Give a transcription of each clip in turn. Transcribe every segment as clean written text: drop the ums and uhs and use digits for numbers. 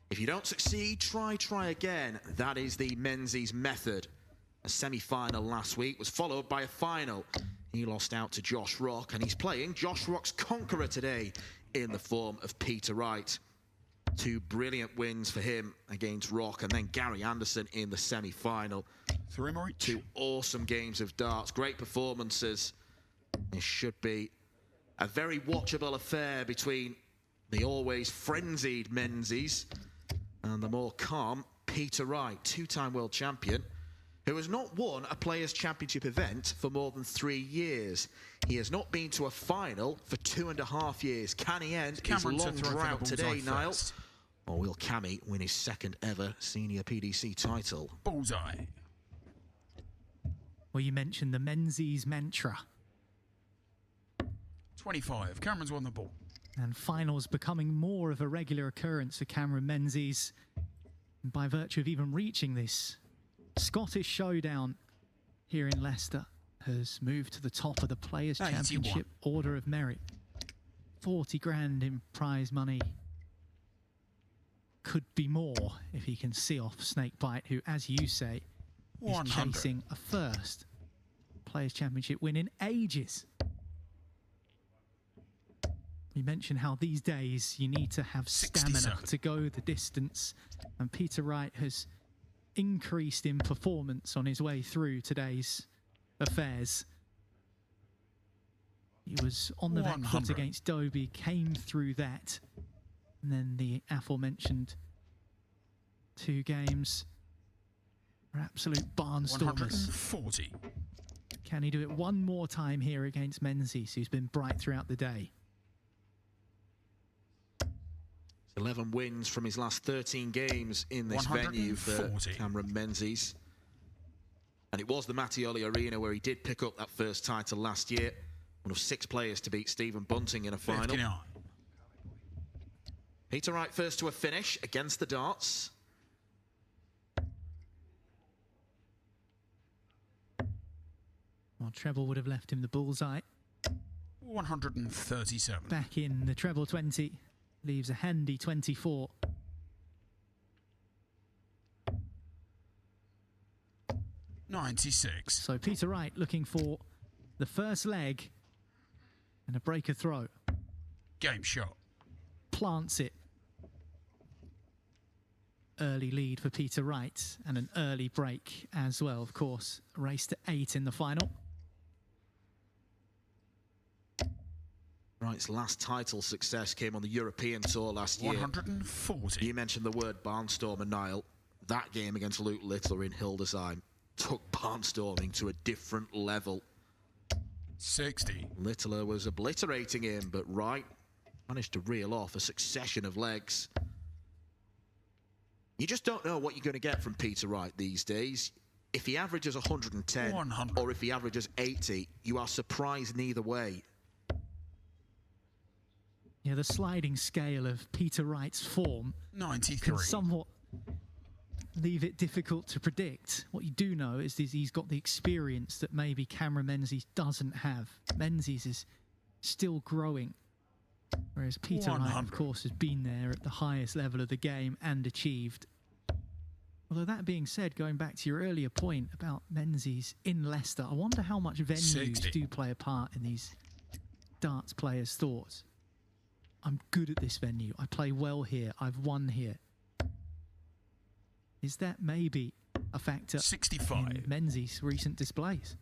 If you don't succeed, try again. That is the Menzies method. A semi-final last week was followed by a final. He lost out to Josh Rock, and he's playing Josh Rock's conqueror today in the form of Peter Wright. 2 brilliant wins for him against Rock, and then Gary Anderson in the semi-final. 2 awesome games of darts, great performances. It should be a very watchable affair between the always frenzied Menzies and the more calm Peter Wright, 2-time world champion, who has not won a Players' Championship event for more than 3 years. He has not been to a final for 2.5 years. Can he end his long drought today, Niall? Or will Cammy win his 2nd ever senior PDC title? Bullseye. Well, you mentioned the Menzies mantra. 25. Cameron's won the ball. And finals becoming more of a regular occurrence for Cameron Menzies. And by virtue of even reaching this Scottish showdown here in Leicester, has moved to the top of the Players' Championship Order of Merit. 40 grand in prize money. Could be more if he can see off Snakebite, who, as you say, is chasing a first Players' Championship win in ages. You mentioned how these days you need to have stamina to go the distance, and Peter Wright has increased in performance on his way through today's affairs. He was on the back foot against Dobie, came through that, and then the aforementioned 2 games are absolute barnstormers. 140. Can he do it one more time here against Menzies, who's been bright throughout the day? 11 wins from his last 13 games in this venue for Cameron Menzies. And it was the Mattioli Arena where he did pick up that first title last year. One of 6 players to beat Stephen Bunting in a final. 59. Peter Wright first to a finish against the darts. Well, treble would have left him the bullseye. 137. Back in the treble 20. Leaves a handy 24. .96. So Peter Wright looking for the first leg and a breaker throw. Game shot. Plants it. Early lead for Peter Wright and an early break as well, of course. Race to 8 in the final. Wright's last title success came on the European Tour last year. 140. You mentioned the word barnstormer, Niall. That game against Luke Littler in Hildesheim took barnstorming to a different level. 60. Littler was obliterating him, but Wright managed to reel off a succession of legs. You just don't know what you're going to get from Peter Wright these days. If he averages 110 or if he averages 80, you are surprised neither way. Yeah, the sliding scale of Peter Wright's form 93. can somewhat leave it difficult to predict. What you do know is he's got the experience that maybe Cameron Menzies doesn't have. Menzies is still growing, whereas Peter Wright, of course, has been there at the highest level of the game and achieved. Although that being said, going back to your earlier point about Menzies in Leicester, I wonder how much venues do play a part in these darts players' thoughts. I'm good at this venue. I play well here. I've won here. Is that maybe a factor 65. in Menzies' recent displays?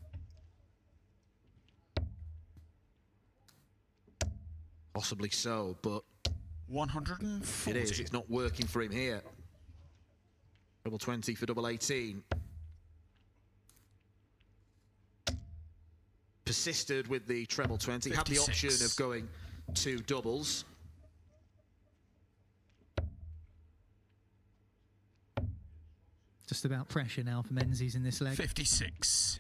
Possibly so, but 140. it is. It's not working for him here. Double 20 for double 18. Persisted with the treble 20. 56. Had the option of going 2 doubles. Just about pressure now for Menzies in this leg. 56.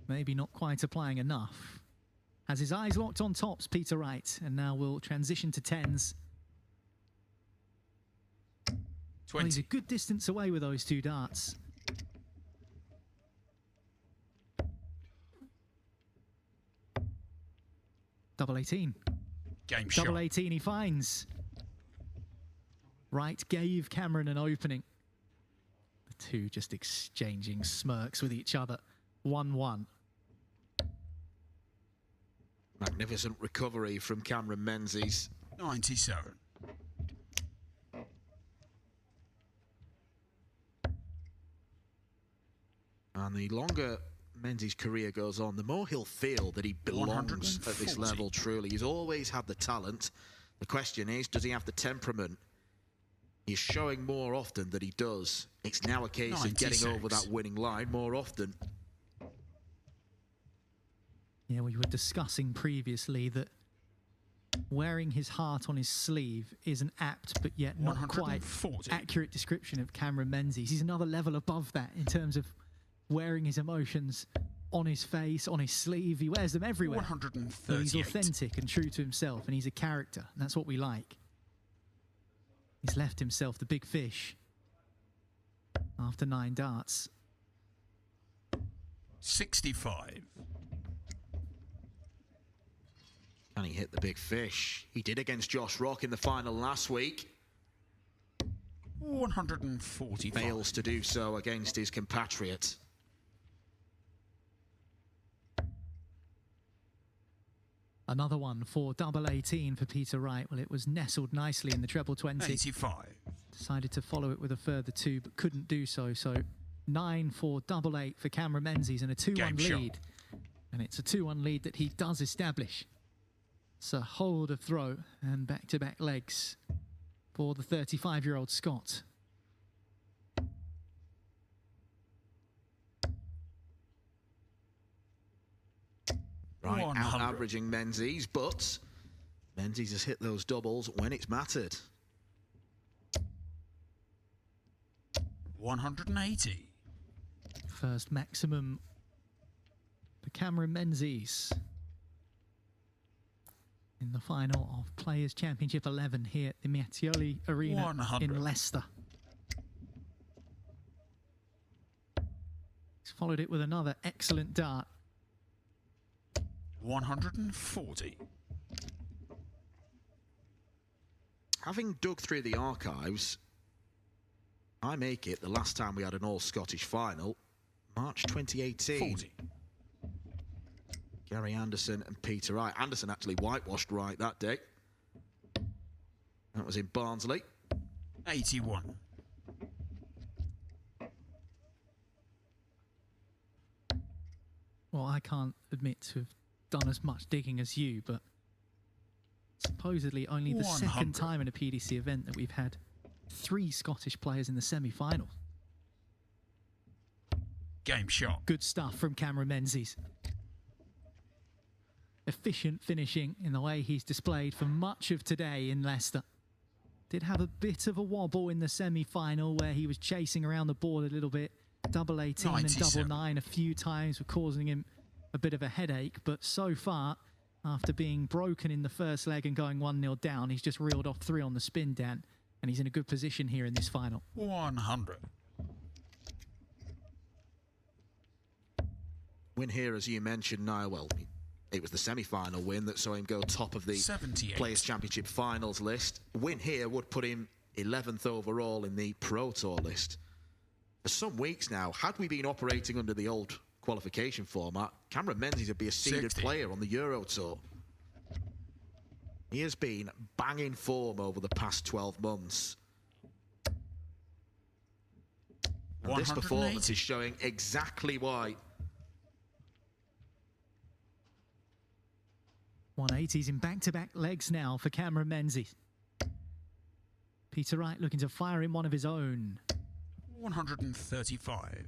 Maybe not quite applying enough. Has his eyes locked on tops, Peter Wright, and now we'll transition to 10s. 20. Well, he's a good distance away with those 2 darts. Double 18. Game shot. Double 18 he finds. Wright gave Cameron an opening. The two just exchanging smirks with each other. 1-1. Magnificent recovery from Cameron Menzies. 97. And the longer Menzies' career goes on, the more he'll feel that he belongs at this level, truly. He's always had the talent. The question is, does he have the temperament? He's showing more often that he does. It's now a case of getting over that winning line more often. Yeah, we were discussing previously that wearing his heart on his sleeve is an apt but yet not quite accurate description of Cameron Menzies. He's another level above that in terms of wearing his emotions on his face, on his sleeve. He wears them everywhere. 138. He's authentic and true to himself, and he's a character, and that's what we like. He's left himself the big fish after 9 darts. 65. Can he hit the big fish? He did against Josh Rock in the final last week. 140. Fails to do so against his compatriot. Another one for double 18 for Peter Wright. Well, it was nestled nicely in the treble 20. 85. Decided to follow it with a further 2, but couldn't do so. So 9 for double 8 for Cameron Menzies and a 2-1 lead. And it's a 2-1 lead that he does establish. It's a hold of throw and back-to-back legs for the 35-year-old Scot. Right, out-averaging Menzies, but Menzies has hit those doubles when it's mattered. 180. First maximum for Cameron Menzies in the final of Players' Championship 11 here at the Mattioli Arena 100. in Leicester. He's followed it with another excellent dart. 140. Having dug through the archives, I make it the last time we had an all-Scottish final, March 2018. 40. Gary Anderson and Peter Wright. Anderson actually whitewashed Wright that day. That was in Barnsley. 81. Well, I can't admit to have done as much digging as you, but supposedly only the 100. second time in a PDC event that we've had 3 Scottish players in the semi-final. Game shot. Good stuff from Cameron Menzies. Efficient finishing in the way he's displayed for much of today in Leicester. Did have a bit of a wobble in the semi-final where he was chasing around the board a little bit. Double 18 and double 9 a few times were causing him a bit of a headache, but so far, after being broken in the first leg and going 1-0 down, he's just reeled off 3 on the spin, Dan, and he's in a good position here in this final. 100. Win here, as you mentioned, Niall. Well, it was the semi-final win that saw him go top of the 78. Players' Championship finals list. Win here would put him 11th overall in the Pro Tour list. For some weeks now, had we been operating under the old qualification format, Cameron Menzies would be a seeded 60. player on the Euro Tour. He has been banging form over the past 12 months. And this performance is showing exactly why. 180s in back-to-back legs now for Cameron Menzies. Peter Wright looking to fire in one of his own. 135.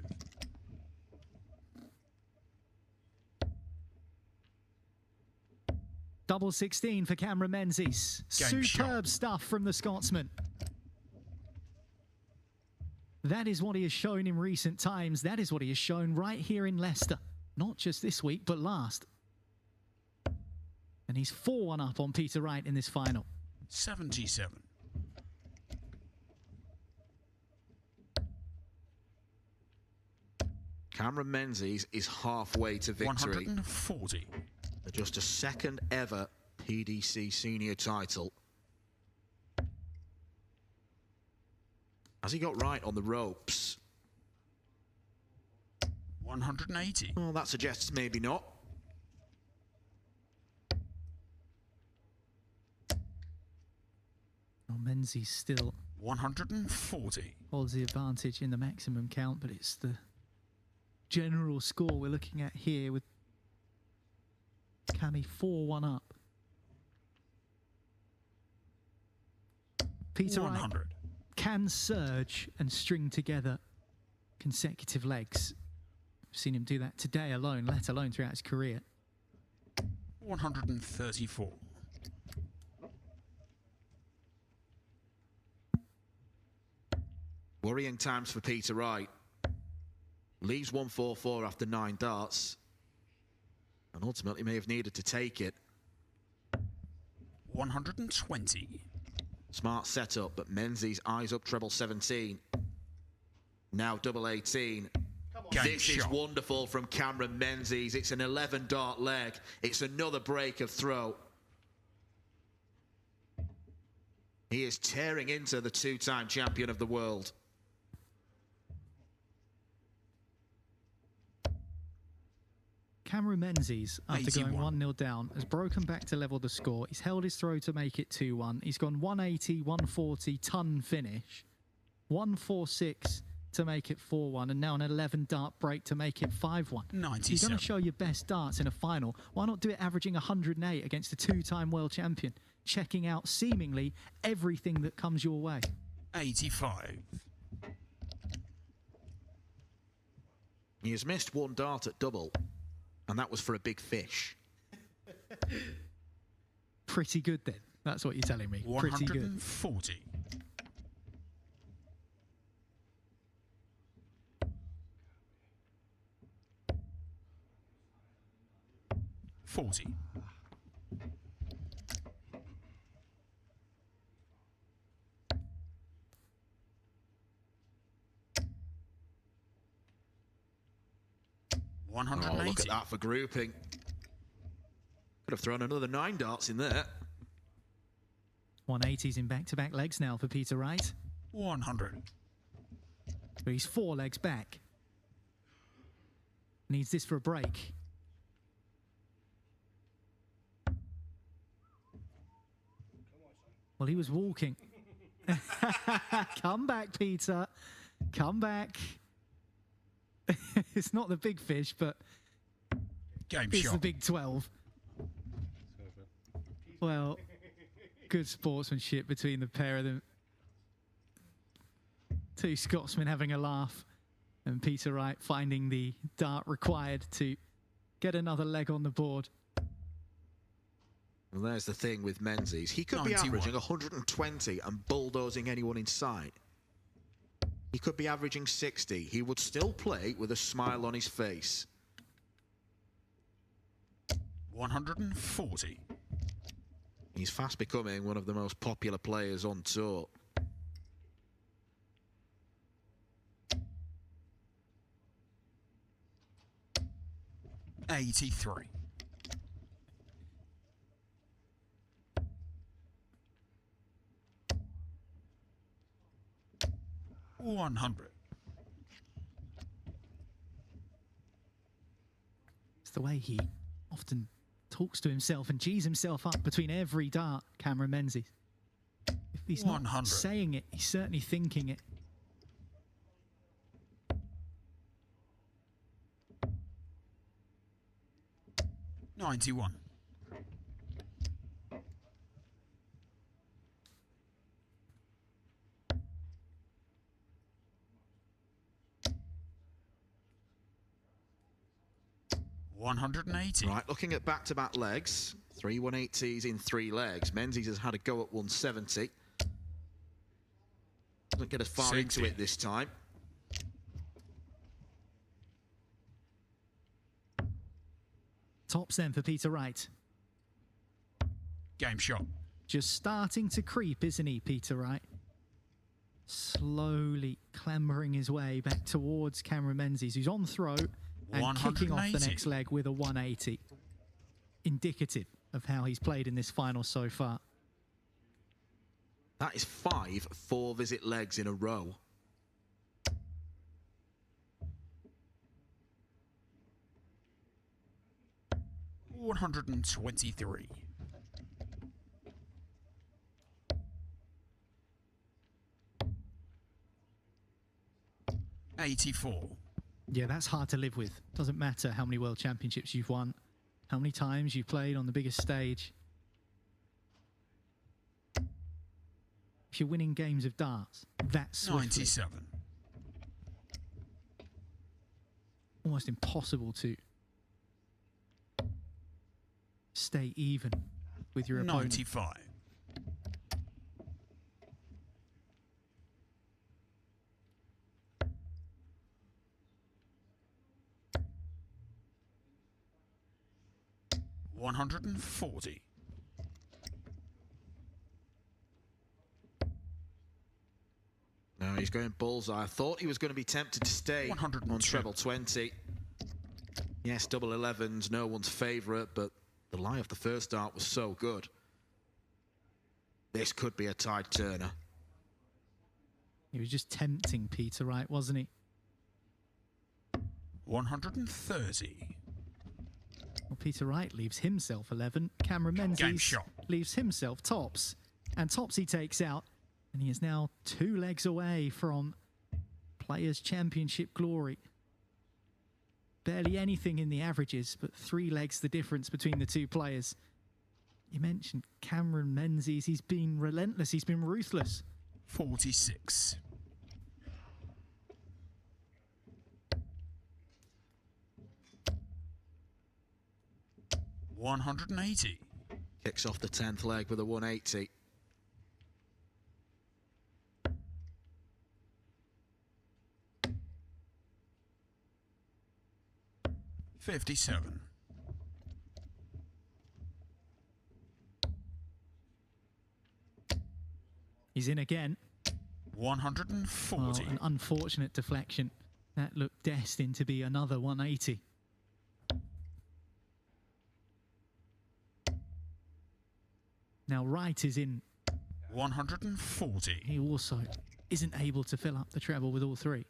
Double 16 for Cameron Menzies. Superb stuff from the Scotsman. That is what he has shown in recent times. That is what he has shown right here in Leicester. Not just this week, but last. And he's 4-1 up on Peter Wright in this final. 77. Cameron Menzies is halfway to victory. 140. Just a second ever PDC senior title. Has he got Wright on the ropes? 180. Well, that suggests maybe not. Well, Menzies still 140. holds the advantage in the maximum count, but it's the general score we're looking at here with Cammy 4-1 up. Peter Wright 100. can surge and string together consecutive legs. We've seen him do that today alone, let alone throughout his career. 134. Worrying times for Peter Wright. Leaves 144 after 9 darts. And ultimately may have needed to take it. 120. Smart setup, but Menzies eyes up treble 17. Now double 18. Game This shot. is wonderful from Cameron Menzies. It's an 11 dart leg. It's another break of throw. He is tearing into the 2-time champion of the world. Cameron Menzies, after 81. going 1-0 down, has broken back to level the score. He's held his throw to make it 2-1. He's gone 180, 140, ton finish. 146 to make it 4-1, and now an 11 dart break to make it 5-1. 97. You're going to show your best darts in a final. Why not do it averaging 108 against a 2-time world champion, checking out seemingly everything that comes your way? 85. He has missed 1 dart at double, and that was for a big fish. Pretty good then. That's what you're telling me. Pretty good. 140. 40. 180. Oh, look at that for grouping. Could have thrown another 9 darts in there. 180s in back-to-back legs now for Peter Wright. 100. But he's 4 legs back. Needs this for a break. Well, he was walking. Come back, Peter. Come back. It's not the big fish, but Game it's shot. the big 12. Well, good sportsmanship between the pair of them. 2 Scotsmen having a laugh, and Peter Wright finding the dart required to get another leg on the board. Well, there's the thing with Menzies. He could 91. be averaging 120 and bulldozing anyone inside. He could be averaging 60. He would still play with a smile on his face. 140. He's fast becoming one of the most popular players on tour. '83. 100. It's the way he often talks to himself and G's himself up between every dart, Cameron Menzies. If he's not 100. saying it, he's certainly thinking it. '91. 180. Right, looking at back-to-back legs. 3 180s in 3 legs. Menzies has had a go at 170. Doesn't get as far 60. into it this time. Tops then for Peter Wright. Game shot. Just starting to creep, isn't he, Peter Wright? Slowly clambering his way back towards Cameron Menzies, who's on throw and kicking off the 180. next leg with a 180. Indicative of how he's played in this final so far. That is 5 4-visit legs in a row. 123. 84. Yeah, that's hard to live with. Doesn't matter how many world championships you've won, how many times you've played on the biggest stage. If you're winning games of darts, that's swiftly 97. almost impossible to stay even with your opponent. 95. 140. No, he's going bullseye. I thought he was going to be tempted to stay 102. on treble 20. Yes, double 11's no one's favourite, but the lie of the first dart was so good. This could be a tide turner. He was just tempting Peter Wright, wasn't he? 130. Well, Peter Wright leaves himself 11. Cameron Game Menzies shot. leaves himself tops. And tops he takes out. And he is now 2 legs away from Players' Championship glory. Barely anything in the averages, but 3 legs the difference between the two players. You mentioned Cameron Menzies. He's been relentless. He's been ruthless. 46. 180. Kicks off the 10th leg with a 180. $57. He's in again. 140. Well, an unfortunate deflection. That looked destined to be another 180. Now Wright is in. 140. He also isn't able to fill up the treble with all 3.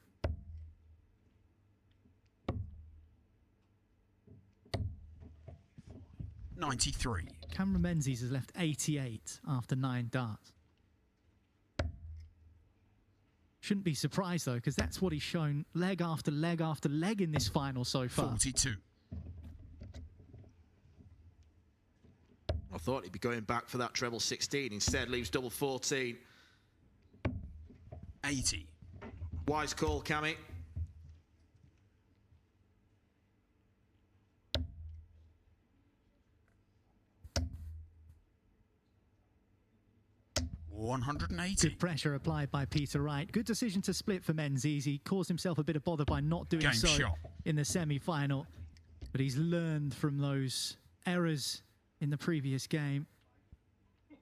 $93. Cameron Menzies has left 88 after 9 darts. Shouldn't be surprised though, because that's what he's shown leg after leg after leg in this final so far. 42. I thought he'd be going back for that treble 16. Instead, leaves double 14. 80. Wise call, Cammy. $180. Good pressure applied by Peter Wright. Good decision to split for Menzies. He caused himself a bit of bother by not doing Game so shot. in the semi-final. But he's learned from those errors in the previous game.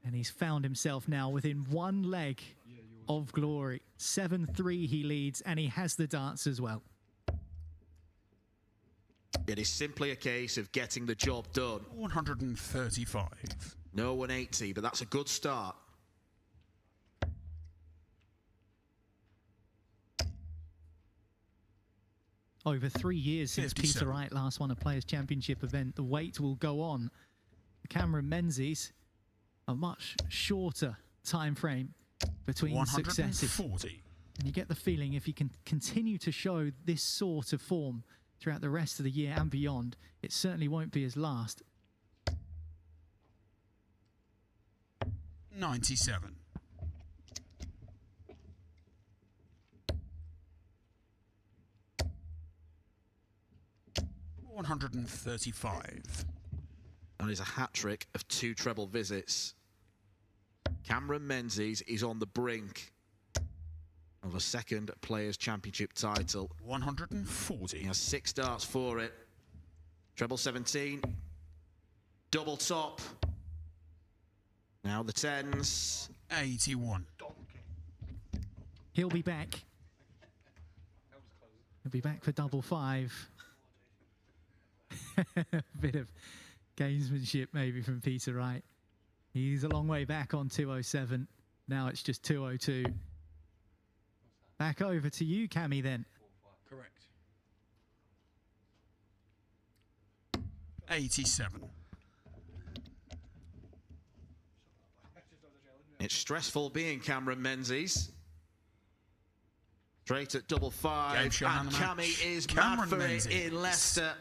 And he's found himself now within 1 leg of glory. 7-3 he leads, and he has the darts as well. It is simply a case of getting the job done. 135. No 180, but that's a good start. Over 3 years since 57. Peter Wright last won a Players' Championship event, the wait will go on. Cameron Menzies, a much shorter time frame between successes. 140. And you get the feeling if he can continue to show this sort of form throughout the rest of the year and beyond, it certainly won't be his last. 97. 135. That is a hat-trick of 2 treble visits. Cameron Menzies is on the brink of a second Players' Championship title. 140. He has 6 darts for it. Treble 17. Double top. Now the 10s. 81. He'll be back. He'll be back for double 5. A bit of gamesmanship maybe from Peter Wright. He's a long way back on 207. Now it's just 202. Back over to you, Cammy, then. Correct. 87. It's stressful being Cameron Menzies. Straight at double five, and Cammy is mad for it in Leicester.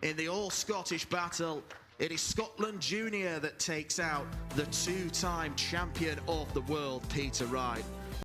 In the All-Scottish battle, it is Scotland Junior that takes out the two-time champion of the world, Peter Wright.